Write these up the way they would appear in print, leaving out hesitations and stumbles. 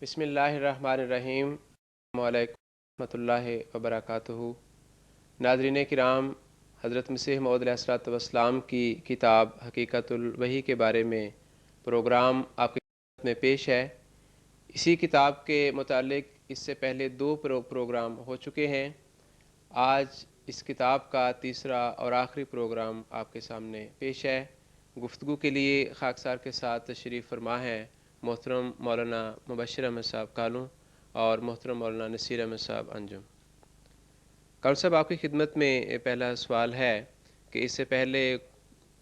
بسم اللہ الرحمن الرحیم۔ السلام علیکم ورحمۃ اللہ وبرکاتہ۔ ناظرین کرام، حضرت مسیح موعود علیہ الصلوۃ والسلام کی کتاب حقیقت الوحی کے بارے میں پروگرام آپ کی خدمت میں پیش ہے۔ اسی کتاب کے متعلق اس سے پہلے دو پروگرام ہو چکے ہیں۔ آج اس کتاب کا تیسرا اور آخری پروگرام آپ کے سامنے پیش ہے۔ گفتگو کے لیے خاکسار کے ساتھ تشریف فرما ہے محترم مولانا مبشر احمد صاحب کالوں اور محترم مولانا نصیر احمد صاحب انجم۔ کالوں صاحب، آپ کی خدمت میں پہلا سوال ہے کہ اس سے پہلے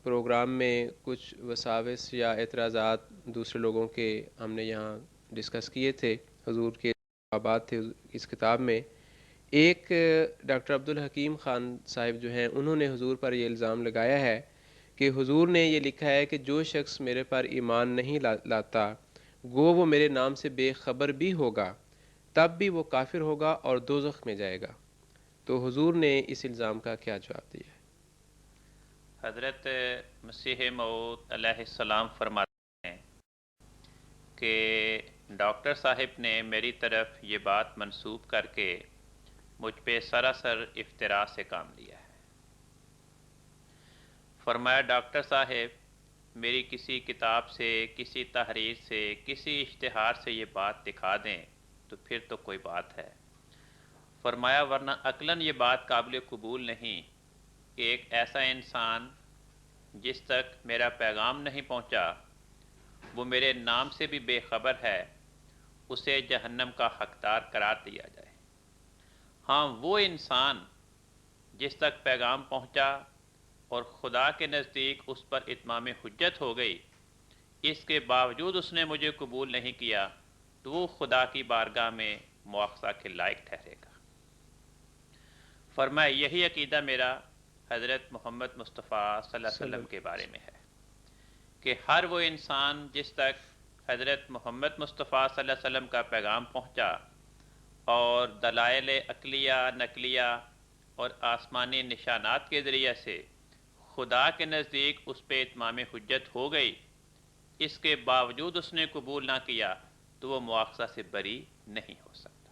پروگرام میں کچھ وساوس یا اعتراضات دوسرے لوگوں کے ہم نے یہاں ڈسکس کیے تھے، حضور کے جوابات تھے اس کتاب میں۔ ایک ڈاکٹر عبدالحکیم خان صاحب جو ہیں، انہوں نے حضور پر یہ الزام لگایا ہے کہ حضور نے یہ لکھا ہے کہ جو شخص میرے پر ایمان نہیں لاتا گو وہ میرے نام سے بے خبر بھی ہوگا، تب بھی وہ کافر ہوگا اور دوزخ میں جائے گا۔ تو حضور نے اس الزام کا کیا جواب دیا ہے؟ حضرت مسیح موعود علیہ السلام فرماتے ہیں کہ ڈاکٹر صاحب نے میری طرف یہ بات منسوب کر کے مجھ پہ سراسر افتراء سے کام لیا ہے۔ فرمایا ڈاکٹر صاحب میری کسی کتاب سے، کسی تحریر سے، کسی اشتہار سے یہ بات دکھا دیں تو پھر تو کوئی بات ہے۔ فرمایا ورنہ عقلاً یہ بات قابل قبول نہیں کہ ایک ایسا انسان جس تک میرا پیغام نہیں پہنچا وہ میرے نام سے بھی بے خبر ہے، اسے جہنم کا حقدار قرار دیا جائے۔ ہاں، وہ انسان جس تک پیغام پہنچا اور خدا کے نزدیک اس پر اتمام حجت ہو گئی، اس کے باوجود اس نے مجھے قبول نہیں کیا، تو وہ خدا کی بارگاہ میں مواخذہ کے لائق ٹھہرے گا۔ فرمایا یہی عقیدہ میرا حضرت محمد مصطفیٰ صلی اللہ علیہ وسلم کے بارے میں ہے کہ ہر وہ انسان جس تک حضرت محمد مصطفیٰ صلی اللہ علیہ وسلم کا پیغام پہنچا اور دلائل عقلیہ، نقلیہ اور آسمانی نشانات کے ذریعے سے خدا کے نزدیک اس پہ اتمام حجت ہو گئی، اس کے باوجود اس نے قبول نہ کیا تو وہ مواخذہ سے بری نہیں ہو سکتا۔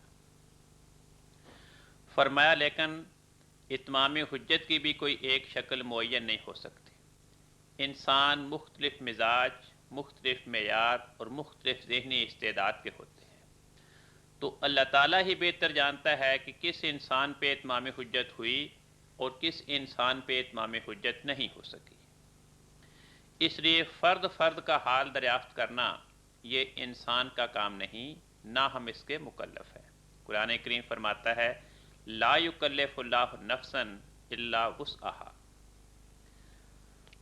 فرمایا لیکن اتمام حجت کی بھی کوئی ایک شکل معین نہیں ہو سکتی۔ انسان مختلف مزاج، مختلف معیار اور مختلف ذہنی استعداد کے ہوتے ہیں، تو اللہ تعالیٰ ہی بہتر جانتا ہے کہ کس انسان پہ اتمام حجت ہوئی اور کس انسان پہ اتمام حجت نہیں ہو سکی۔ اس لیے فرد فرد کا حال دریافت کرنا یہ انسان کا کام نہیں، نہ ہم اس کے مکلف ہیں۔ قرآن کریم فرماتا ہے لا یکلف اللہ نفسا الا وسعہا۔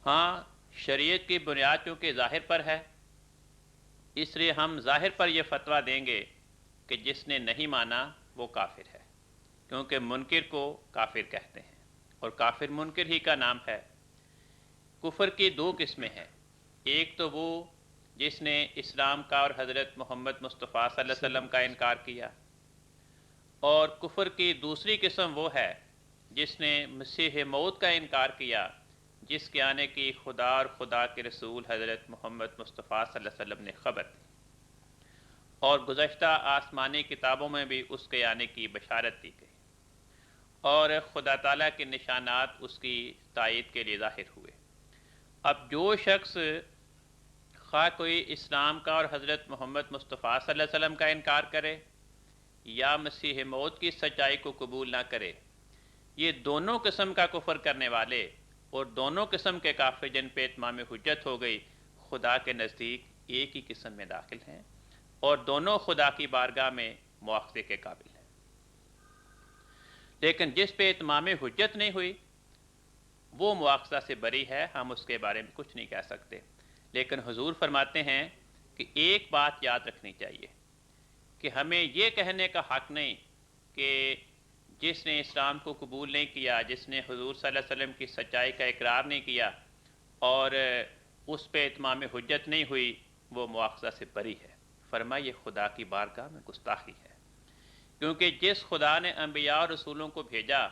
ہاں، شریعت کی بنیاد چونکہ ظاہر پر ہے، اس لیے ہم ظاہر پر یہ فتویٰ دیں گے کہ جس نے نہیں مانا وہ کافر ہے، کیونکہ منکر کو کافر کہتے ہیں اور کافر منکر ہی کا نام ہے۔ کفر کی دو قسمیں ہیں، ایک تو وہ جس نے اسلام کا اور حضرت محمد مصطفیٰ صلی اللہ علیہ وسلم کا انکار کیا، اور کفر کی دوسری قسم وہ ہے جس نے مسیح موعود کا انکار کیا، جس کے آنے کی خدا اور خدا کے رسول حضرت محمد مصطفیٰ صلی اللہ علیہ وسلم نے خبر دی، اور گزشتہ آسمانی کتابوں میں بھی اس کے آنے کی بشارت دی گئی، اور خدا تعالیٰ کے نشانات اس کی تائید کے لیے ظاہر ہوئے۔ اب جو شخص خواہ کوئی اسلام کا اور حضرت محمد مصطفیٰ صلی اللہ علیہ وسلم کا انکار کرے یا مسیح موعود کی سچائی کو قبول نہ کرے، یہ دونوں قسم کا کفر کرنے والے اور دونوں قسم کے کافر جن پہ اتمام حجت ہو گئی خدا کے نزدیک ایک ہی قسم میں داخل ہیں، اور دونوں خدا کی بارگاہ میں مواخذے کے قابل ہیں۔ لیکن جس پہ اتمام حجت نہیں ہوئی وہ مواخذہ سے بری ہے، ہم اس کے بارے میں کچھ نہیں کہہ سکتے۔ لیکن حضور فرماتے ہیں کہ ایک بات یاد رکھنی چاہیے کہ ہمیں یہ کہنے کا حق نہیں کہ جس نے اسلام کو قبول نہیں کیا، جس نے حضور صلی اللہ علیہ وسلم کی سچائی کا اقرار نہیں کیا اور اس پہ اتمام حجت نہیں ہوئی، وہ مواخذہ سے بری ہے۔ فرمایا یہ خدا کی بارگاہ میں گستاخی ہے، کیونکہ جس خدا نے انبیاء اور رسولوں کو بھیجا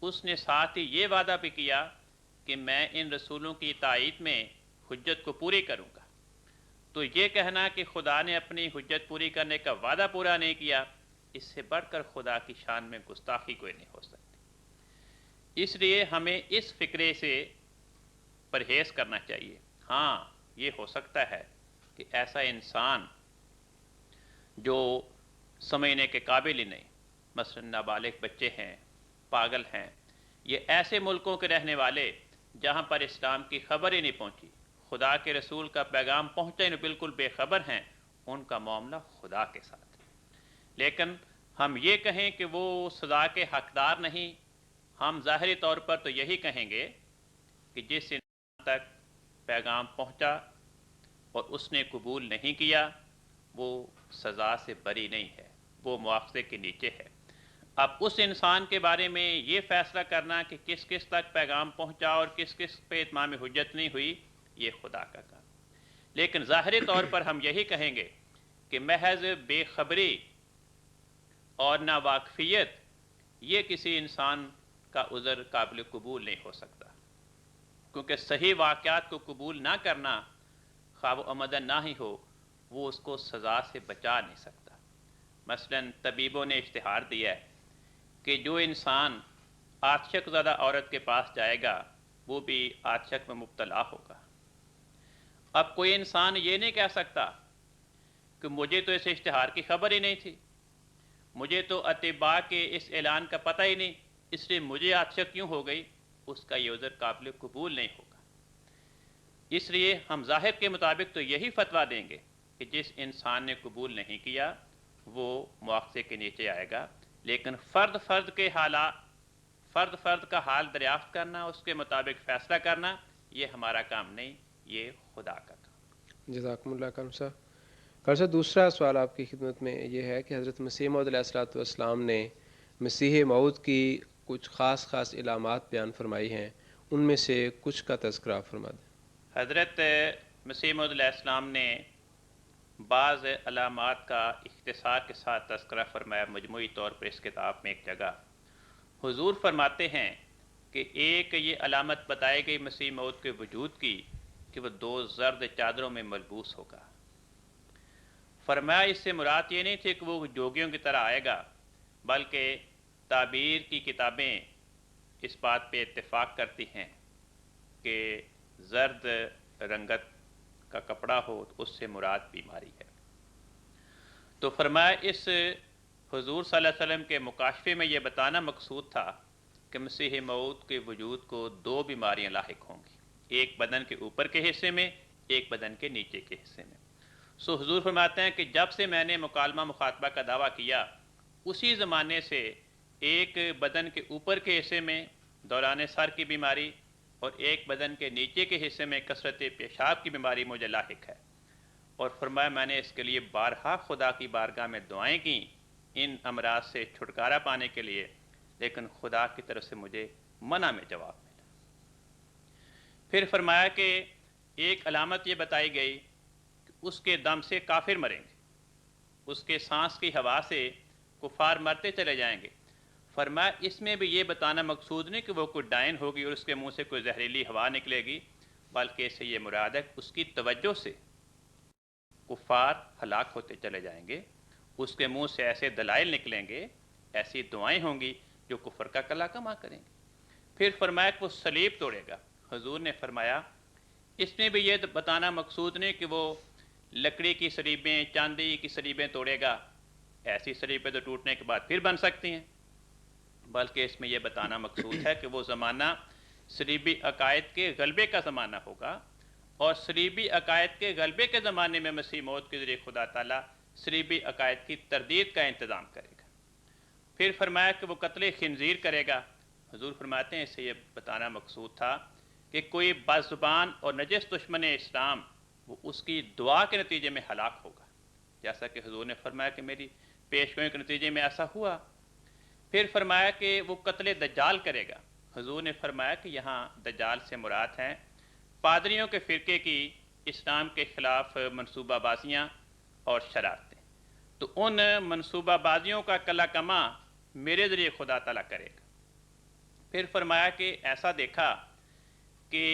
اس نے ساتھ ہی یہ وعدہ بھی کیا کہ میں ان رسولوں کی تائید میں حجت کو پوری کروں گا۔ تو تو یہ کہنا کہ خدا نے اپنی حجت پوری کرنے کا وعدہ پورا نہیں کیا، اس سے بڑھ کر خدا کی شان میں گستاخی کوئی نہیں ہو سکتی۔ اس لیے ہمیں اس فکرے سے پرہیز کرنا چاہیے۔ ہاں، یہ ہو سکتا ہے کہ ایسا انسان جو سمجھنے کے قابل ہی نہیں، مثلا نابالغ بچے ہیں، پاگل ہیں، یہ ایسے ملکوں کے رہنے والے جہاں پر اسلام کی خبر ہی نہیں پہنچی، خدا کے رسول کا پیغام پہنچا ہی نہیں، بالکل بے خبر ہیں، ان کا معاملہ خدا کے ساتھ ہے۔ لیکن ہم یہ کہیں کہ وہ سزا کے حقدار نہیں، ہم ظاہری طور پر تو یہی کہیں گے کہ جس انسان تک پیغام پہنچا اور اس نے قبول نہیں کیا، وہ سزا سے بری نہیں ہے، وہ مواخذے کے نیچے ہے۔ اب اس انسان کے بارے میں یہ فیصلہ کرنا کہ کس کس تک پیغام پہنچا اور کس کس پہ اتمام حجت نہیں ہوئی، یہ خدا کا کام۔ لیکن ظاہری طور پر ہم یہی کہیں گے کہ محض بے خبری اور ناواقفیت یہ کسی انسان کا عذر قابل قبول نہیں ہو سکتا، کیونکہ صحیح واقعات کو قبول نہ کرنا، خواہ وہ عمدن نہ ہی ہو، وہ اس کو سزا سے بچا نہیں سکتا۔ مثلا طبیبوں نے اشتہار دیا ہے کہ جو انسان عاشق زدہ عورت کے پاس جائے گا وہ بھی عاشق میں مبتلا ہوگا۔ اب کوئی انسان یہ نہیں کہہ سکتا کہ مجھے تو اس اشتہار کی خبر ہی نہیں تھی، مجھے تو اطباء کے اس اعلان کا پتہ ہی نہیں، اس لیے مجھے عاشق کیوں ہو گئی، اس کا یہ عذر قابل قبول نہیں ہوگا۔ اس لیے ہم ظاہر کے مطابق تو یہی فتویٰ دیں گے کہ جس انسان نے قبول نہیں کیا وہ مواخذے کے نیچے آئے گا، لیکن فرد کا حال دریافت کرنا، اس کے مطابق فیصلہ کرنا، یہ ہمارا کام نہیں، یہ خدا کا کام۔ جزاکم اللہ کرم صاحب۔ کرم صاحب، دوسرا سوال آپ کی خدمت میں یہ ہے کہ حضرت مسیح موعود علیہ الصلوۃ والسلام نے مسیح موعود کی کچھ خاص علامات بیان فرمائی ہیں، ان میں سے کچھ کا تذکرہ فرما دیں۔ حضرت مسیح موعود علیہ السلام نے بعض علامات کا اختصار کے ساتھ تذکرہ فرمایا مجموعی طور پر اس کتاب میں ایک جگہ۔ حضور فرماتے ہیں کہ ایک یہ علامت بتائی گئی مسیح موعود کے وجود کی کہ وہ 2 زرد چادروں میں ملبوس ہوگا۔ فرمایا اس سے مراد یہ نہیں تھی کہ وہ جوگیوں کی طرح آئے گا، بلکہ تعبیر کی کتابیں اس بات پہ اتفاق کرتی ہیں کہ زرد رنگت کا کپڑا ہو تو اس سے مراد بیماری ہے۔ تو فرمایا اس حضور صلی اللہ علیہ وسلم کے مکاشفے میں یہ بتانا مقصود تھا کہ مسیح موعود کے وجود کو 2 بیماریاں لاحق ہوں گی، ایک بدن کے اوپر کے حصے میں، ایک بدن کے نیچے کے حصے میں۔ سو حضور فرماتے ہیں کہ جب سے میں نے مکالمہ مخاطبہ کا دعویٰ کیا، اسی زمانے سے ایک بدن کے اوپر کے حصے میں دوران سر کی بیماری اور ایک بدن کے نیچے کے حصے میں کثرت پیشاب کی بیماری مجھے لاحق ہے۔ اور فرمایا میں نے اس کے لیے بارہا خدا کی بارگاہ میں دعائیں کیں ان امراض سے چھٹکارا پانے کے لیے، لیکن خدا کی طرف سے مجھے منع میں جواب ملا۔ پھر فرمایا کہ ایک علامت یہ بتائی گئی کہ اس کے دم سے کافر مریں گے، اس کے سانس کی ہوا سے کفار مرتے چلے جائیں گے۔ فرمایا اس میں بھی یہ بتانا مقصود نہیں کہ وہ کوئی ڈائن ہوگی اور اس کے منہ سے کوئی زہریلی ہوا نکلے گی، بلکہ اس سے یہ مراد ہے اس کی توجہ سے کفار ہلاک ہوتے چلے جائیں گے، اس کے منہ سے ایسے دلائل نکلیں گے، ایسی دعائیں ہوں گی جو کفر کا کلا کما کریں گے۔ پھر فرمایا کہ وہ صلیب توڑے گا۔ حضور نے فرمایا اس میں بھی یہ بتانا مقصود نہیں کہ وہ لکڑی کی صلیبیں، چاندی کی صلیبیں توڑے گا، ایسی صلیبیں تو ٹوٹنے کے بعد پھر بن سکتی ہیں، بلکہ اس میں یہ بتانا مقصود ہے کہ وہ زمانہ صلیبی عقائد کے غلبے کا زمانہ ہوگا، اور صلیبی عقائد کے غلبے کے زمانے میں مسیح موعود کے ذریعے خدا تعالیٰ صلیبی عقائد کی تردید کا انتظام کرے گا۔ پھر فرمایا کہ وہ قتل خنزیر کرے گا۔ حضور فرماتے ہیں اس سے یہ بتانا مقصود تھا کہ کوئی بدزبان اور نجس دشمن اسلام وہ اس کی دعا کے نتیجے میں ہلاک ہوگا، جیسا کہ حضور نے فرمایا کہ میری پیشگوئی کے نتیجے میں ایسا ہوا۔ پھر فرمایا کہ وہ قتل دجال کرے گا۔ حضور نے فرمایا کہ یہاں دجال سے مراد ہیں پادریوں کے فرقے کی اسلام کے خلاف منصوبہ بازیاں اور شرارتیں، تو ان منصوبہ بازیوں کا کلا کما میرے ذریعے خدا تعالیٰ کرے گا۔ پھر فرمایا کہ ایسا دیکھا کہ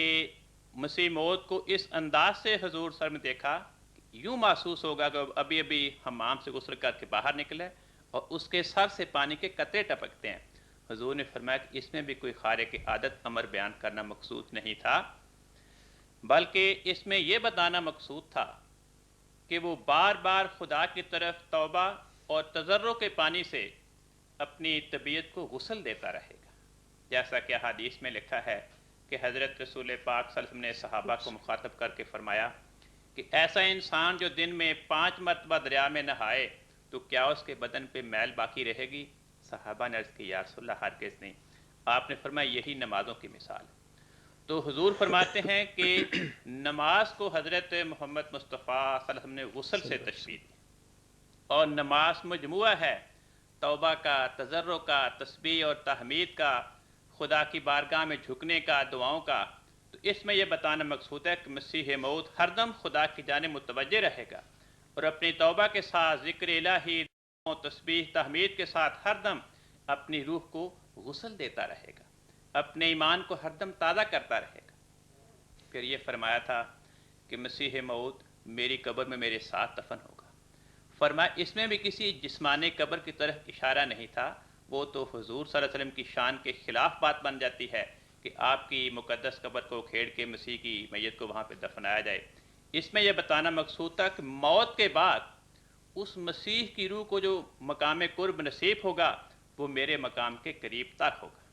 مسیح موعود کو اس انداز سے حضور سر میں دیکھا کہ یوں محسوس ہوگا کہ ابھی ابھی حمام سے غسل کر کے باہر نکلے اور اس کے سر سے پانی کے قطرے ٹپکتے ہیں۔ حضور نے فرمایا کہ اس میں بھی کوئی خارق عادت امر بیان کرنا مقصود نہیں تھا، بلکہ اس میں یہ بتانا مقصود تھا کہ وہ بار بار خدا کی طرف توبہ اور تضرع کے پانی سے اپنی طبیعت کو غسل دیتا رہے گا، جیسا کہ حدیث میں لکھا ہے کہ حضرت رسول پاک صلی اللہ علیہ وسلم نے صحابہ کو مخاطب کر کے فرمایا کہ ایسا انسان جو دن میں 5 مرتبہ دریا میں نہائے تو کیا اس کے بدن پہ میل باقی رہے گی؟ صحابہ نے عرض کی یا رسول اللہ ہرگز نہیں۔ آپ نے فرمایا یہی نمازوں کی مثال ہے۔ تو حضور فرماتے ہیں کہ نماز کو حضرت محمد مصطفیٰ صلی اللہ علیہ وسلم نے غسل سے تشبیہ دی، اور نماز مجموعہ ہے توبہ کا، تضرع کا، تسبیح اور تحمید کا، خدا کی بارگاہ میں جھکنے کا، دعاؤں کا۔ تو اس میں یہ بتانا مقصود ہے کہ مسیح موعود ہر دم خدا کی جانب متوجہ رہے گا اور اپنی توبہ کے ساتھ ذکر الہی، تسبیح، تحمید کے ساتھ ہر دم اپنی روح کو غسل دیتا رہے گا، اپنے ایمان کو ہر دم تازہ کرتا رہے گا۔ پھر یہ فرمایا تھا کہ مسیح موعود میری قبر میں میرے ساتھ دفن ہوگا۔ فرمایا اس میں بھی کسی جسمانی قبر کی طرف اشارہ نہیں تھا، وہ تو حضور صلی اللہ علیہ وسلم کی شان کے خلاف بات بن جاتی ہے کہ آپ کی مقدس قبر کو کھیڑ کے مسیح کی میت کو وہاں پہ دفنایا جائے۔ اس میں یہ بتانا مقصود تھا کہ موت کے بعد اس مسیح کی روح کو جو مقام قرب نصیب ہوگا وہ میرے مقام کے قریب تر ہوگا۔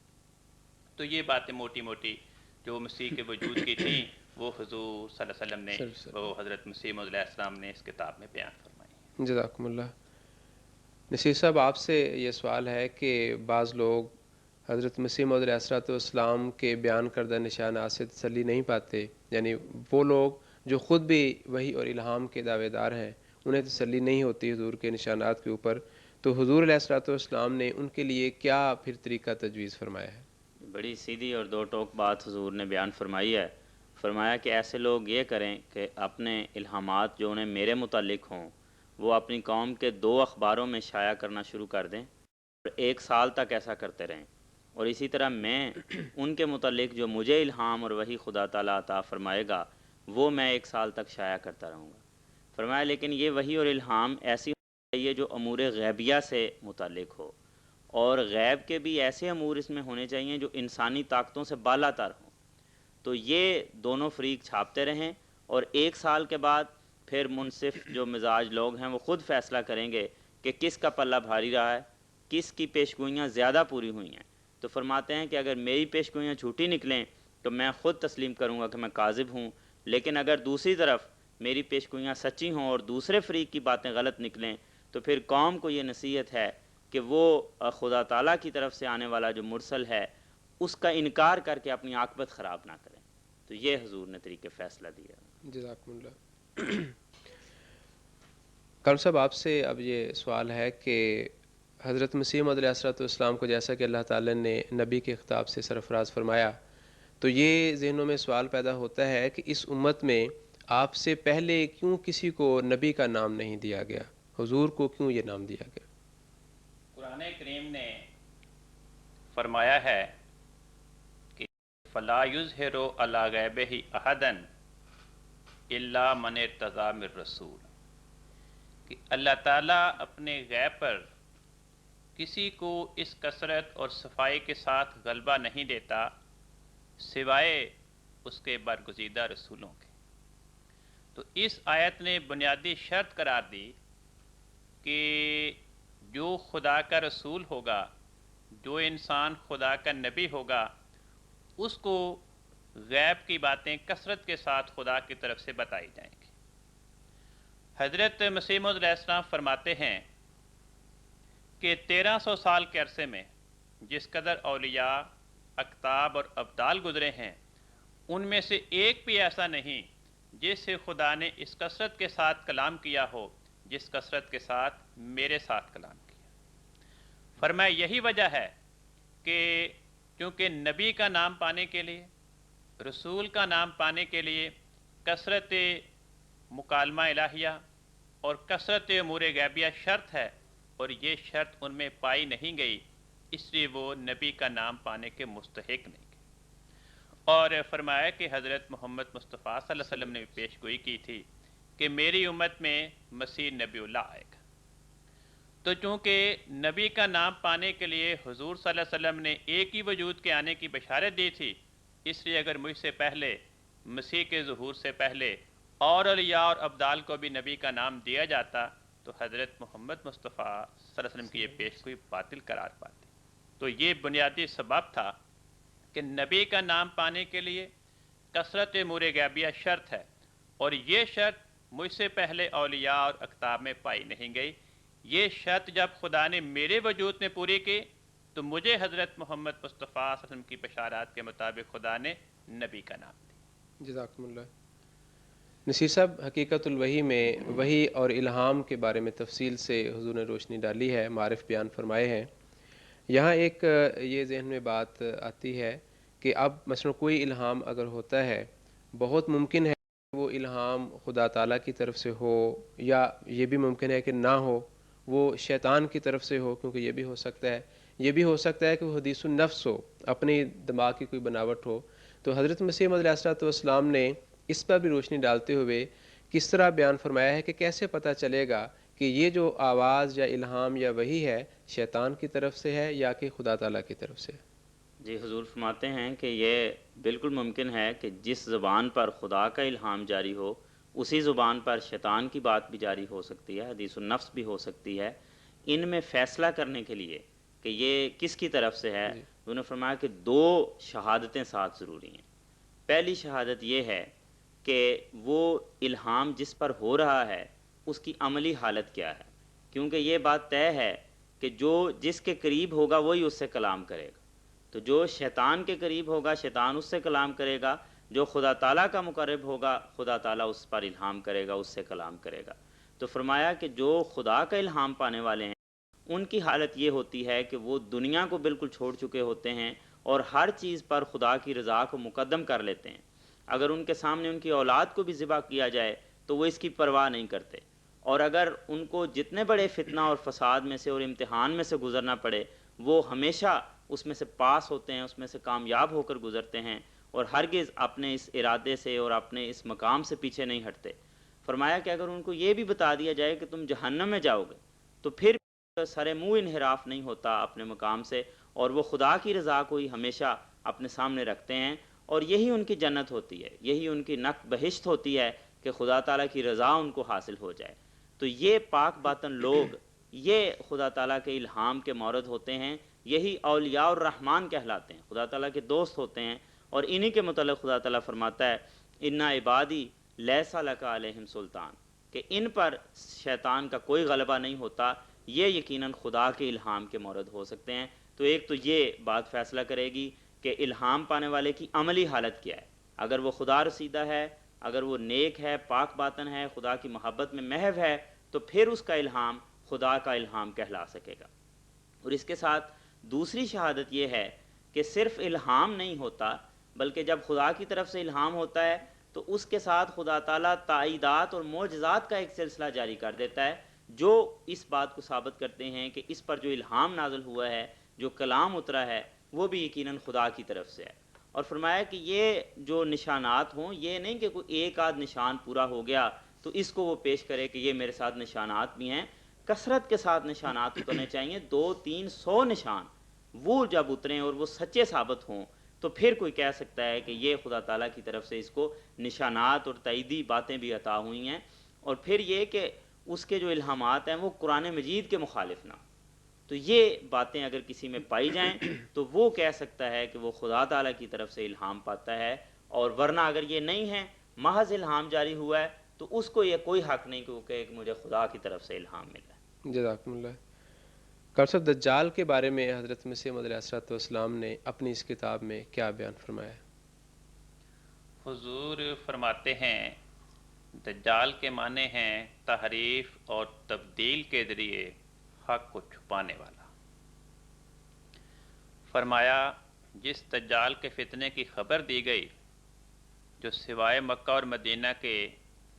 تو یہ باتیں موٹی موٹی جو مسیح کے وجود کی تھیں وہ حضور صلی اللہ علیہ وسلم نے، وہ حضرت مسیح موعود علیہ السلام نے اس کتاب میں بیان فرمائی۔ جزاکم اللہ۔ نصیر صاحب، آپ سے یہ سوال ہے کہ بعض لوگ حضرت مسیح موعود علیہ السلام کے بیان کردہ نشانات سے تسلی نہیں پاتے، یعنی وہ لوگ جو خود بھی وحی اور الہام کے دعوے دار ہیں انہیں تسلی نہیں ہوتی حضور کے نشانات کے اوپر، تو حضور علیہ السلام نے ان کے لیے کیا پھر طریقہ تجویز فرمایا ہے؟ بڑی سیدھی اور دو ٹوک بات حضور نے بیان فرمائی ہے۔ فرمایا کہ ایسے لوگ یہ کریں کہ اپنے الہامات جو انہیں میرے متعلق ہوں وہ اپنی قوم کے 2 اخباروں میں شائع کرنا شروع کر دیں اور 1 سال تک ایسا کرتے رہیں، اور اسی طرح میں ان کے متعلق جو مجھے الہام اور وحی خدا تعالیٰ عطا فرمائے گا وہ میں 1 سال تک شائع کرتا رہوں گا۔ فرمایا لیکن یہ وحی اور الہام ایسی ہونی چاہیے جو امور غیبیہ سے متعلق ہو، اور غیب کے بھی ایسے امور اس میں ہونے چاہیے جو انسانی طاقتوں سے بالا تر ہوں۔ تو یہ دونوں فریق چھاپتے رہیں، اور 1 سال کے بعد پھر منصف جو مزاج لوگ ہیں وہ خود فیصلہ کریں گے کہ کس کا پلہ بھاری رہا ہے، کس کی پیشگوئیاں زیادہ پوری ہوئی ہیں۔ تو فرماتے ہیں کہ اگر میری پیشگوئیاں جھوٹی نکلیں تو میں خود تسلیم کروں گا کہ میں کاذب ہوں، لیکن اگر دوسری طرف میری پیشگوئیاں سچی ہوں اور دوسرے فریق کی باتیں غلط نکلیں تو پھر قوم کو یہ نصیحت ہے کہ وہ خدا تعالیٰ کی طرف سے آنے والا جو مرسل ہے اس کا انکار کر کے اپنی عاقبت خراب نہ کریں۔ تو یہ حضور نے طریقے فیصلہ دیا۔ جزاکم اللہ۔ کام صاحب، آپ سے اب یہ سوال ہے کہ حضرت مسیح موعود علیہ السلام کو جیسا کہ اللہ تعالیٰ نے نبی کے خطاب سے سرفراز فرمایا، تو یہ ذہنوں میں سوال پیدا ہوتا ہے کہ اس امت میں آپ سے پہلے کیوں کسی کو نبی کا نام نہیں دیا گیا؟ حضور کو کیوں یہ نام دیا گیا؟ قرآن کریم نے فرمایا ہے کہ فلا یظہر علی غیبہ احدا الا من ارتضی من رسول، کہ اللہ تعالیٰ اپنے غیب پر کسی کو اس کثرت اور صفائی کے ساتھ غلبہ نہیں دیتا سوائے اس کے برگزیدہ رسولوں کے۔ تو اس آیت نے بنیادی شرط قرار دی کہ جو خدا کا رسول ہوگا، جو انسان خدا کا نبی ہوگا، اس کو غیب کی باتیں کثرت کے ساتھ خدا کی طرف سے بتائی جائیں گی۔ حضرت مسیح موعود علیہ السلام فرماتے ہیں کہ 1300 سال کے عرصے میں جس قدر اولیاء، اقطاب اور ابدال گزرے ہیں ان میں سے ایک بھی ایسا نہیں جس سے خدا نے اس کثرت کے ساتھ کلام کیا ہو جس کثرت کے ساتھ میرے ساتھ کلام کیا۔ فرمایا یہی وجہ ہے کہ کیونکہ نبی کا نام پانے کے لیے، رسول کا نام پانے کے لیے کثرت مکالمہ الہیہ اور کثرت امور غیبیہ شرط ہے، اور یہ شرط ان میں پائی نہیں گئی، اس لیے وہ نبی کا نام پانے کے مستحق نہیں گئے۔ اور فرمایا کہ حضرت محمد مصطفیٰ صلی اللہ علیہ وسلم نے پیش گوئی کی تھی کہ میری امت میں مسیح نبی اللہ آئے گا۔ تو چونکہ نبی کا نام پانے کے لیے حضور صلی اللہ علیہ وسلم نے ایک ہی وجود کے آنے کی بشارت دی تھی، اس لیے اگر مجھ سے پہلے، مسیح کے ظہور سے پہلے اور اولیاء اور ابدال کو بھی نبی کا نام دیا جاتا تو حضرت محمد مصطفیٰ صلی اللہ علیہ وسلم کی یہ پیشگوئی باطل قرار پاتی۔ تو یہ بنیادی سبب تھا کہ نبی کا نام پانے کے لیے کثرت امور غیبیہ شرط ہے، اور یہ شرط مجھ سے پہلے اولیاء اور اقطاب میں پائی نہیں گئی۔ یہ شرط جب خدا نے میرے وجود میں پوری کی تو مجھے حضرت محمد مصطفیٰ صلی اللہ علیہ وسلم کی بشارات کے مطابق خدا نے نبی کا نام دیا۔ جزاکم اللہ۔ نصیر صاحب، حقیقت الوحی میں وحی اور الہام کے بارے میں تفصیل سے حضور نے روشنی ڈالی ہے، معارف بیان فرمائے ہیں۔ یہاں ایک یہ ذہن میں بات آتی ہے کہ اب مثلا کوئی الہام اگر ہوتا ہے، بہت ممکن ہے کہ وہ الہام خدا تعالیٰ کی طرف سے ہو، یا یہ بھی ممکن ہے کہ نہ ہو، وہ شیطان کی طرف سے ہو، کیونکہ یہ بھی ہو سکتا ہے۔ یہ بھی ہو سکتا ہے کہ وہ حدیث النفس ہو، اپنی دماغ کی کوئی بناوٹ ہو۔ تو حضرت مسیح موعود علیہ السلام نے اس پر بھی روشنی ڈالتے ہوئے کس طرح بیان فرمایا ہے کہ کیسے پتہ چلے گا کہ یہ جو آواز یا الہام یا وحی ہے شیطان کی طرف سے ہے یا کہ خدا تعالیٰ کی طرف سے ہے؟ جی، حضور فرماتے ہیں کہ یہ بالکل ممکن ہے کہ جس زبان پر خدا کا الہام جاری ہو اسی زبان پر شیطان کی بات بھی جاری ہو سکتی ہے، حدیث النفس بھی ہو سکتی ہے۔ ان میں فیصلہ کرنے کے لیے کہ یہ کس کی طرف سے ہے، انہوں نے فرمایا کہ دو شہادتیں ساتھ ضروری ہیں۔ پہلی شہادت یہ ہے کہ وہ الہام جس پر ہو رہا ہے اس کی عملی حالت کیا ہے، کیونکہ یہ بات طے ہے کہ جو جس کے قریب ہوگا وہی اس سے کلام کرے گا۔ تو جو شیطان کے قریب ہوگا شیطان اس سے کلام کرے گا، جو خدا تعالیٰ کا مقرب ہوگا خدا تعالیٰ اس پر الہام کرے گا، اس سے کلام کرے گا۔ تو فرمایا کہ جو خدا کا الہام پانے والے ہیں ان کی حالت یہ ہوتی ہے کہ وہ دنیا کو بالکل چھوڑ چکے ہوتے ہیں اور ہر چیز پر خدا کی رضا کو مقدم کر لیتے ہیں۔ اگر ان کے سامنے ان کی اولاد کو بھی ذبح کیا جائے تو وہ اس کی پرواہ نہیں کرتے، اور اگر ان کو جتنے بڑے فتنہ اور فساد میں سے اور امتحان میں سے گزرنا پڑے وہ ہمیشہ اس میں سے پاس ہوتے ہیں، اس میں سے کامیاب ہو کر گزرتے ہیں، اور ہرگز اپنے اس ارادے سے اور اپنے اس مقام سے پیچھے نہیں ہٹتے۔ فرمایا کہ اگر ان کو یہ بھی بتا دیا جائے کہ تم جہنم میں جاؤ گے تو پھر سر منہ انحراف نہیں ہوتا اپنے مقام سے، اور وہ خدا کی رضا کو ہی ہمیشہ اپنے سامنے رکھتے ہیں، اور یہی ان کی جنت ہوتی ہے، یہی ان کی نق بہشت ہوتی ہے کہ خدا تعالیٰ کی رضا ان کو حاصل ہو جائے۔ تو یہ پاک باطن لوگ یہ خدا تعالیٰ کے الہام کے مورد ہوتے ہیں، یہی اولیاء الرحمن کہلاتے ہیں، خدا تعالیٰ کے دوست ہوتے ہیں، اور انہی کے متعلق خدا تعالیٰ فرماتا ہے اِنَّ عِبَادِی لَیسَ لَکَ عَلَیہِم سلطان، کہ ان پر شیطان کا کوئی غلبہ نہیں ہوتا، یہ یقیناً خدا کے الہام کے مورد ہو سکتے ہیں۔ تو ایک تو یہ بات فیصلہ کرے گی کہ الہام پانے والے کی عملی حالت کیا ہے، اگر وہ خدا رسیدہ ہے، اگر وہ نیک ہے، پاک باطن ہے، خدا کی محبت میں محو ہے، تو پھر اس کا الہام خدا کا الہام کہلا سکے گا۔ اور اس کے ساتھ دوسری شہادت یہ ہے کہ صرف الہام نہیں ہوتا، بلکہ جب خدا کی طرف سے الہام ہوتا ہے تو اس کے ساتھ خدا تعالیٰ تائیدات اور معجزات کا ایک سلسلہ جاری کر دیتا ہے، جو اس بات کو ثابت کرتے ہیں کہ اس پر جو الہام نازل ہوا ہے، جو کلام اترا ہے، وہ بھی یقیناً خدا کی طرف سے ہے۔ اور فرمایا کہ یہ جو نشانات ہوں، یہ نہیں کہ کوئی ایک آدھ نشان پورا ہو گیا تو اس کو وہ پیش کرے کہ یہ میرے ساتھ نشانات بھی ہیں، کثرت کے ساتھ نشانات اترنے چاہیے، 200-300 نشان وہ جب اتریں اور وہ سچے ثابت ہوں تو پھر کوئی کہہ سکتا ہے کہ یہ خدا تعالیٰ کی طرف سے اس کو نشانات اور تائیدی باتیں بھی عطا ہوئی ہیں۔ اور پھر یہ کہ اس کے جو الہامات ہیں وہ قرآن مجید کے مخالف نہ، تو یہ باتیں اگر کسی میں پائی جائیں تو وہ کہہ سکتا ہے کہ وہ خدا تعالیٰ کی طرف سے الہام پاتا ہے، اور ورنہ اگر یہ نہیں ہے، محض الہام جاری ہوا ہے، تو اس کو یہ کوئی حق نہیں کہ وہ کہے کہ مجھے خدا کی طرف سے الہام ملا ہے۔ جزاکم اللہ۔ ڈاکٹر صاحب، دجال کے بارے میں حضرت مسیح موعود علیہ السلام نے اپنی اس کتاب میں کیا بیان فرمایا ہے؟ حضور فرماتے ہیں دجال کے معنی ہیں تحریف اور تبدیل کے ذریعے حق کو چھپانے والا۔ فرمایا جس دجال کے فتنے کی خبر دی گئی، جو سوائے مکہ اور مدینہ کے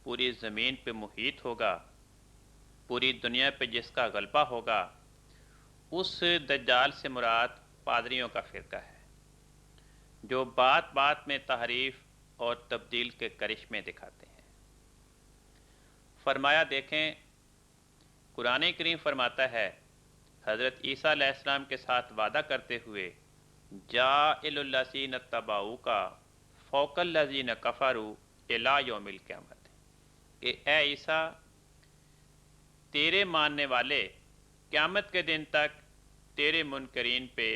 پوری زمین پہ محیط ہوگا، پوری دنیا پہ جس کا غلبہ ہوگا، اس دجال سے مراد پادریوں کا فرقہ ہے، جو بات بات میں تحریف اور تبدیل کے کرشمے دکھاتے ہیں۔ فرمایا دیکھیں قرآن کریم فرماتا ہے حضرت عیسیٰ علیہ السلام کے ساتھ وعدہ کرتے ہوئے جاعل الذین اتبعوک فوق الذین کفروا الی یوم القیامت، کہ اے عیسیٰ تیرے ماننے والے قیامت کے دن تک تیرے منکرین پہ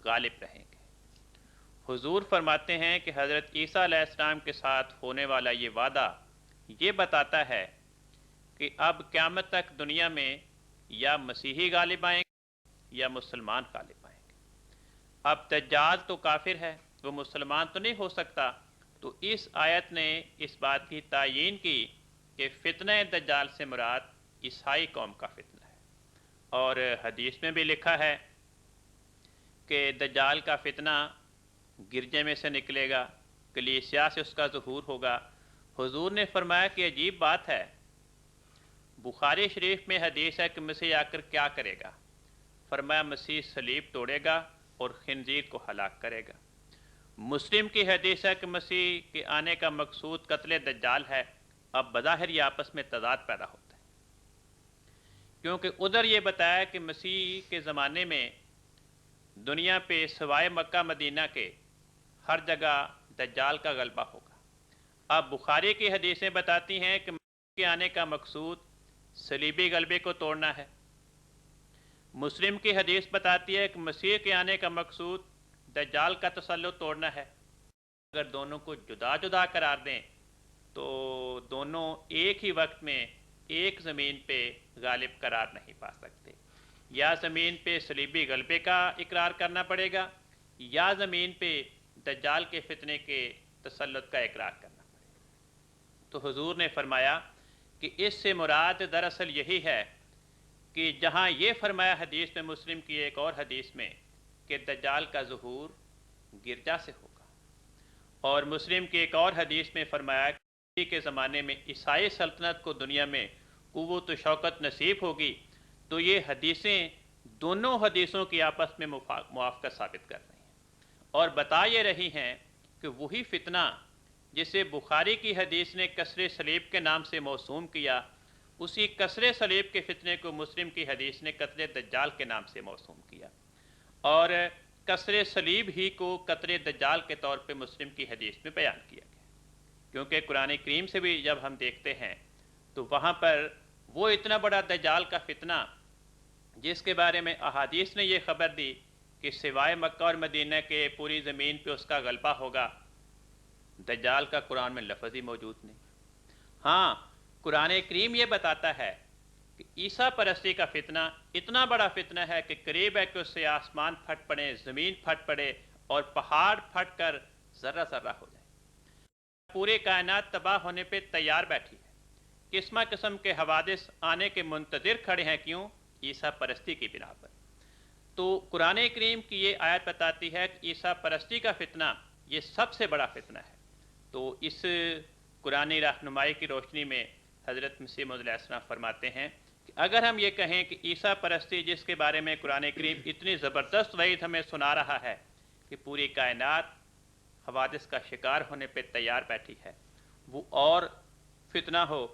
غالب رہیں گے۔ حضور فرماتے ہیں کہ حضرت عیسیٰ علیہ السلام کے ساتھ ہونے والا یہ وعدہ یہ بتاتا ہے کہ اب قیامت تک دنیا میں یا مسیحی غالب آئیں گے یا مسلمان غالب آئیں گے۔ اب دجال تو کافر ہے، وہ مسلمان تو نہیں ہو سکتا، تو اس آیت نے اس بات کی تعیین کی کہ فتنہ دجال سے مراد عیسائی قوم کا فتنہ ہے۔ اور حدیث میں بھی لکھا ہے کہ دجال کا فتنہ گرجے میں سے نکلے گا، کلیسیا سے اس کا ظہور ہوگا۔ حضور نے فرمایا کہ عجیب بات ہے، بخاری شریف میں حدیث ہے کہ مسیح آ کر کیا کرے گا؟ فرمایا مسیح صلیب توڑے گا اور خنزیر کو ہلاک کرے گا۔ مسلم کی حدیث ہے کہ مسیح کے آنے کا مقصود قتل دجال ہے۔ اب بظاہر یہ آپس میں تضاد پیدا ہوتا ہے، کیونکہ ادھر یہ بتایا کہ مسیح کے زمانے میں دنیا پہ سوائے مکہ مدینہ کے ہر جگہ دجال کا غلبہ ہوگا۔ اب بخاری کی حدیثیں بتاتی ہیں کہ مسیح کے آنے کا مقصود صلیبی غلبے کو توڑنا ہے، مسلم کی حدیث بتاتی ہے کہ مسیح کے آنے کا مقصود دجال کا تسلط توڑنا ہے۔ اگر دونوں کو جدا جدا قرار دیں تو دونوں ایک ہی وقت میں ایک زمین پہ غالب قرار نہیں پا سکتے، یا زمین پہ صلیبی غلبے کا اقرار کرنا پڑے گا یا زمین پہ دجال کے فتنے کے تسلط کا اقرار کرنا پڑے گا۔ تو حضور نے فرمایا کہ اس سے مراد دراصل یہی ہے کہ جہاں یہ فرمایا حدیث میں مسلم کی ایک اور حدیث میں کہ دجال کا ظہور گرجا سے ہوگا، اور مسلم کی ایک اور حدیث میں فرمایا کہ کے زمانے میں عیسائی سلطنت کو دنیا میں قوت و شوکت نصیب ہوگی، تو یہ حدیثیں دونوں حدیثوں کی آپس میں موافقت ثابت کر رہی ہیں اور بتا یہ رہی ہیں کہ وہی فتنہ جسے بخاری کی حدیث نے کسر صلیب کے نام سے موسوم کیا، اسی کسر صلیب کے فتنے کو مسلم کی حدیث نے قتل دجال کے نام سے موسوم کیا، اور کسر صلیب ہی کو قتل دجال کے طور پہ مسلم کی حدیث میں بیان کیا گیا۔ کیونکہ قرآن کریم سے بھی جب ہم دیکھتے ہیں تو وہاں پر وہ اتنا بڑا دجال کا فتنہ جس کے بارے میں احادیث نے یہ خبر دی کہ سوائے مکہ اور مدینہ کے پوری زمین پہ اس کا غلبہ ہوگا، دجال کا قرآن میں لفظ ہی موجود نہیں۔ ہاں قرآن کریم یہ بتاتا ہے کہ عیسیٰ پرستی کا فتنہ اتنا بڑا فتنہ ہے کہ قریب ہے کہ اس سے آسمان پھٹ پڑے، زمین پھٹ پڑے اور پہاڑ پھٹ کر ذرہ ذرہ ہو جائے۔ پورے کائنات تباہ ہونے پہ تیار بیٹھی ہے، قسمہ قسم کے حوادث آنے کے منتظر کھڑے ہیں، کیوں؟ عیسیٰ پرستی کی بنا پر۔ تو قرآن کریم کی یہ آیت بتاتی ہے کہ عیسیٰ پرستی کا فتنہ یہ سب سے بڑا فتنہ ہے۔ تو اس قرآن رہنمائی کی روشنی میں حضرت مسیح موعود علیہ السلام فرماتے ہیں کہ اگر ہم یہ کہیں کہ عیسیٰ پرستی جس کے بارے میں قرآن کریم اتنی زبردست وعید ہمیں سنا رہا ہے کہ پوری کائنات حوادث کا شکار ہونے پہ تیار بیٹھی ہے، وہ اور فتنہ ہو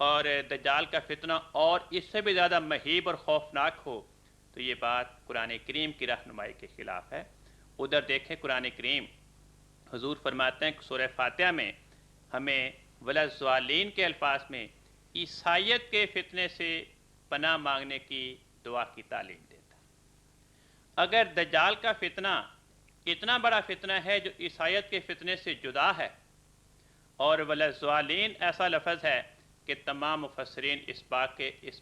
اور دجال کا فتنہ اور اس سے بھی زیادہ مہیب اور خوفناک ہو، تو یہ بات قرآن کریم کی رہنمائی کے خلاف ہے۔ ادھر دیکھیں قرآن کریم حضور فرماتے ہیں کہ سورہ فاتحہ میں ہمیں وللضالین کے الفاظ میں عیسائیت کے فتنے سے پناہ مانگنے کی دعا کی تعلیم دیتا ہے۔ اگر دجال کا فتنہ اتنا بڑا فتنہ ہے جو عیسائیت کے فتنے سے جدا ہے، اور وللضالین ایسا لفظ ہے کہ تمام مفسرین اس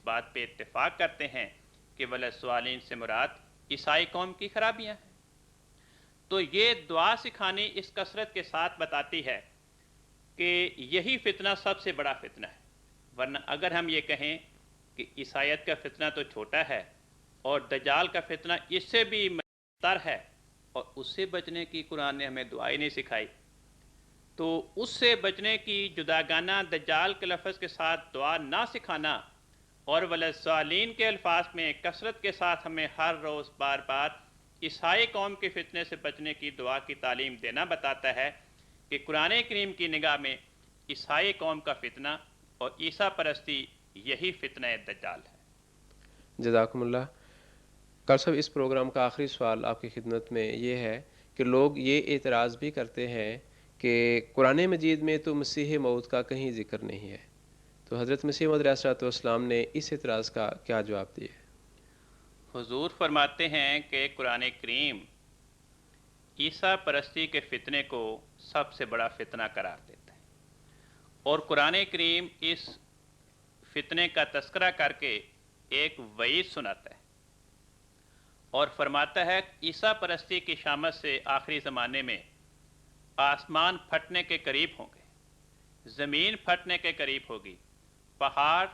بات پہ اتفاق کرتے ہیں کہ وللضالین سے مراد عیسائی قوم کی خرابیاں ہیں، تو یہ دعا سکھانی اس کثرت کے ساتھ بتاتی ہے کہ یہی فتنہ سب سے بڑا فتنہ ہے۔ ورنہ اگر ہم یہ کہیں کہ عیسائیت کا فتنہ تو چھوٹا ہے اور دجال کا فتنہ اس سے بھی تر ہے اور اس سے بچنے کی قرآن نے ہمیں دعا ہی نہیں سکھائی، تو اس سے بچنے کی جداگانہ دجال کے لفظ کے ساتھ دعا نہ سکھانا اور وللضالین کے الفاظ میں کثرت کے ساتھ ہمیں ہر روز بار بار عیسائی قوم کے فتنے سے بچنے کی دعا کی تعلیم دینا بتاتا ہے کہ قرآن کریم کی نگاہ میں عیسائی قوم کا فتنہ اور عیسیٰ پرستی یہی فتنہ دجال ہے۔ جزاکم اللہ۔ ڈاکٹر صاحب، اس پروگرام کا آخری سوال آپ کی خدمت میں یہ ہے کہ لوگ یہ اعتراض بھی کرتے ہیں کہ قرآن مجید میں تو مسیح موعود کا کہیں ذکر نہیں ہے، تو حضرت مسیح موعود علیہ الصلوۃ والسلام نے اس اعتراض کا کیا جواب دیا ہے؟ حضور فرماتے ہیں کہ قرآن کریم عیسیٰ پرستی کے فتنے کو سب سے بڑا فتنہ قرار دیتا ہے، اور قرآن کریم اس فتنے کا تذکرہ کر کے ایک وعید سناتا ہے اور فرماتا ہے عیسیٰ پرستی کی شامت سے آخری زمانے میں آسمان پھٹنے کے قریب ہوں گے، زمین پھٹنے کے قریب ہوگی، پہاڑ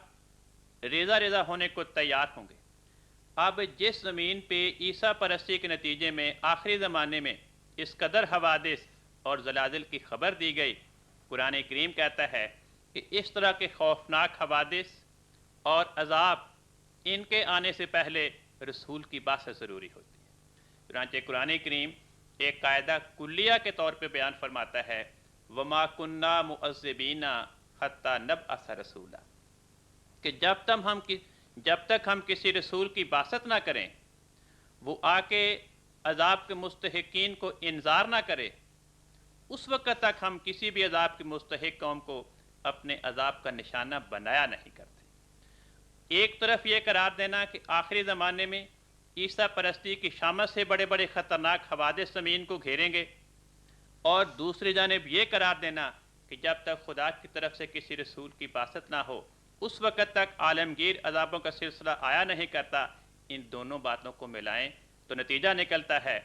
ریزہ ریزہ ہونے کو تیار ہوں گے۔ اب جس زمین پہ عیسیٰ پرستی کے نتیجے میں آخری زمانے میں اس قدر حوادث اور زلازل کی خبر دی گئی، قرآن کریم کہتا ہے کہ اس طرح کے خوفناک حوادث اور عذاب ان کے آنے سے پہلے رسول کی بعثت ضروری ہوتی ہے۔ چنانچہ قرآن کریم ایک قاعدہ کلیہ کے طور پہ بیان فرماتا ہے، وَمَا كُنَّا مُعَذِّبِينَ حَتَّى نَبْعَثَ رَسُولًا، کہ جب تک ہم کسی رسول کی بعثت نہ کریں، وہ آ کے عذاب کے مستحقین کو انذار نہ کرے، اس وقت تک ہم کسی بھی عذاب کے مستحق قوم کو اپنے عذاب کا نشانہ بنایا نہیں کرتے۔ ایک طرف یہ قرار دینا کہ آخری زمانے میں عیسیٰ پرستی کی شامت سے بڑے بڑے خطرناک حوادث زمین کو گھیریں گے، اور دوسری جانب یہ قرار دینا کہ جب تک خدا کی طرف سے کسی رسول کی بعثت نہ ہو اس وقت تک عالمگیر عذابوں کا سلسلہ آیا نہیں کرتا۔ ان دونوں باتوں کو ملائیں تو نتیجہ نکلتا ہے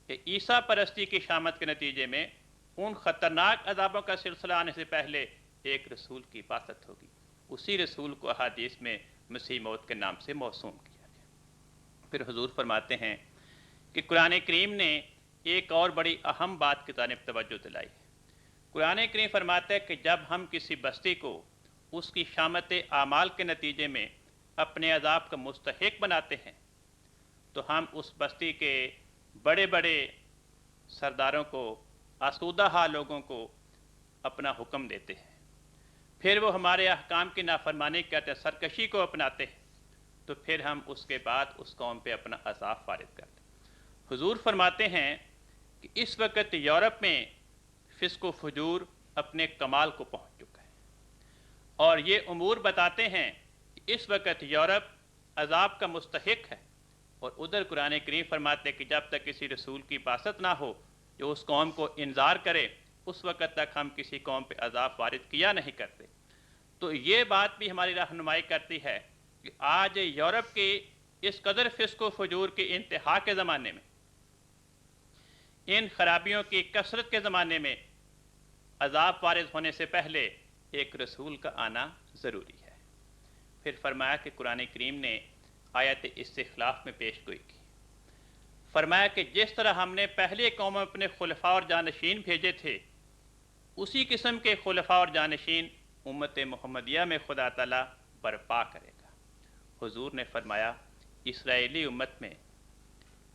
کہ عیسیٰ پرستی کی شامت کے نتیجے میں ان خطرناک عذابوں کا سلسلہ آنے سے پہلے ایک رسول کی بعثت ہوگی۔ اسی رسول کو احادیث میں مسیح موعود کے نام سے موسوم کیا گیا۔ پھر حضور فرماتے ہیں کہ قرآن کریم نے ایک اور بڑی اہم بات کی جانب توجہ دلائی ہے۔ قرآن کریم فرماتا ہے کہ جب ہم کسی بستی کو اس کی شامت اعمال کے نتیجے میں اپنے عذاب کا مستحق بناتے ہیں تو ہم اس بستی کے بڑے بڑے سرداروں کو، آسودہ حال لوگوں کو اپنا حکم دیتے ہیں، پھر وہ ہمارے احکام کی نافرمانی کرتے ہیں، سرکشی کو اپناتے ہیں، تو پھر ہم اس کے بعد اس قوم پہ اپنا عذاب وارد کرتے ہیں۔ حضور فرماتے ہیں کہ اس وقت یورپ میں فسق و فجور اپنے کمال کو پہنچ چکا ہے، اور یہ امور بتاتے ہیں کہ اس وقت یورپ عذاب کا مستحق ہے، اور ادھر قرآن کریم فرماتے ہیں کہ جب تک کسی رسول کی بعثت نہ ہو جو اس قوم کو انذار کرے اس وقت تک ہم کسی قوم پہ عذاب وارد کیا نہیں کرتے۔ تو یہ بات بھی ہماری رہنمائی کرتی ہے کہ آج یورپ کے اس قدر فسق و فجور کے انتہا کے زمانے میں، ان خرابیوں کی کثرت کے زمانے میں عذاب وارد ہونے سے پہلے ایک رسول کا آنا ضروری ہے۔ پھر فرمایا کہ قرآن کریم نے آیت استخلاف میں پیش گوئی کی، فرمایا کہ جس طرح ہم نے پہلے قوم میں اپنے خلفاء اور جانشین بھیجے تھے، اسی قسم کے خلفاء اور جانشین امت محمدیہ میں خدا تعالیٰ برپا کرے گا۔ حضور نے فرمایا اسرائیلی امت میں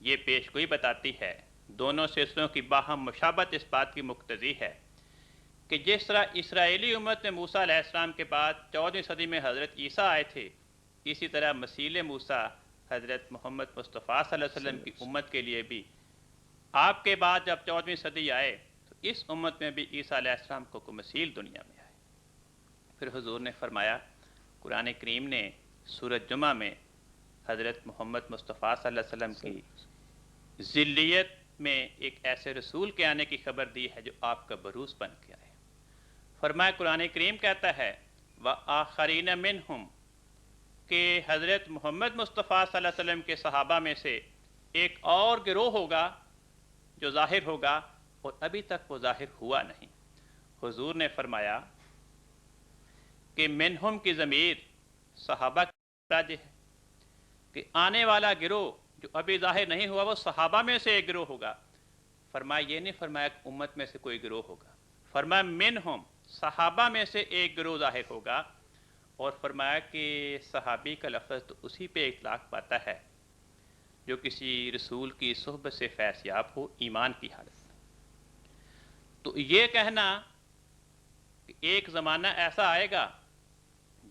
یہ پیش گوئی بتاتی ہے، دونوں سلسلوں کی باہم مشابہت اس بات کی مقتضی ہے کہ جس طرح اسرائیلی امت میں موسیٰ علیہ السلام کے بعد 14ویں صدی میں حضرت عیسیٰ آئے تھے، اسی طرح مسیل موسیٰ حضرت محمد مصطفیٰ صلی اللہ علیہ وسلم کی امت کے لیے بھی آپ کے بعد جب 14ویں صدی آئے تو اس امت میں بھی عیسیٰ علیہ السلام کو مسیل دنیا میں آئے۔ پھر حضور نے فرمایا، قرآن کریم نے سورۃ جمعہ میں حضرت محمد مصطفیٰ صلی اللہ علیہ وسلم کی ذلیت میں ایک ایسے رسول کے آنے کی خبر دی ہے جو آپ کا بروز بن کے آئے۔ فرمایا قرآن کریم کہتا ہے وَآخَرِينَ مِنْهُمْ، کہ حضرت محمد مصطفیٰ صلی اللہ علیہ وسلم کے صحابہ میں سے ایک اور گروہ ہوگا جو ظاہر ہوگا، اور ابھی تک وہ ظاہر ہوا نہیں۔ حضور نے فرمایا کہ منہم کی ضمیر صحابہ کی راجع ہے، کہ آنے والا گروہ جو ابھی ظاہر نہیں ہوا وہ صحابہ میں سے ایک گروہ ہوگا۔ فرمایا یہ نہیں فرمایا کہ امت میں سے کوئی گروہ ہوگا، فرمایا منہم صحابہ میں سے ایک گروہ ظاہر ہوگا، اور فرمایا کہ صحابی کا لفظ تو اسی پہ اطلاق پاتا ہے جو کسی رسول کی صحبت سے فیض یاب ہو ایمان کی حالت میں۔ تو یہ کہنا کہ ایک زمانہ ایسا آئے گا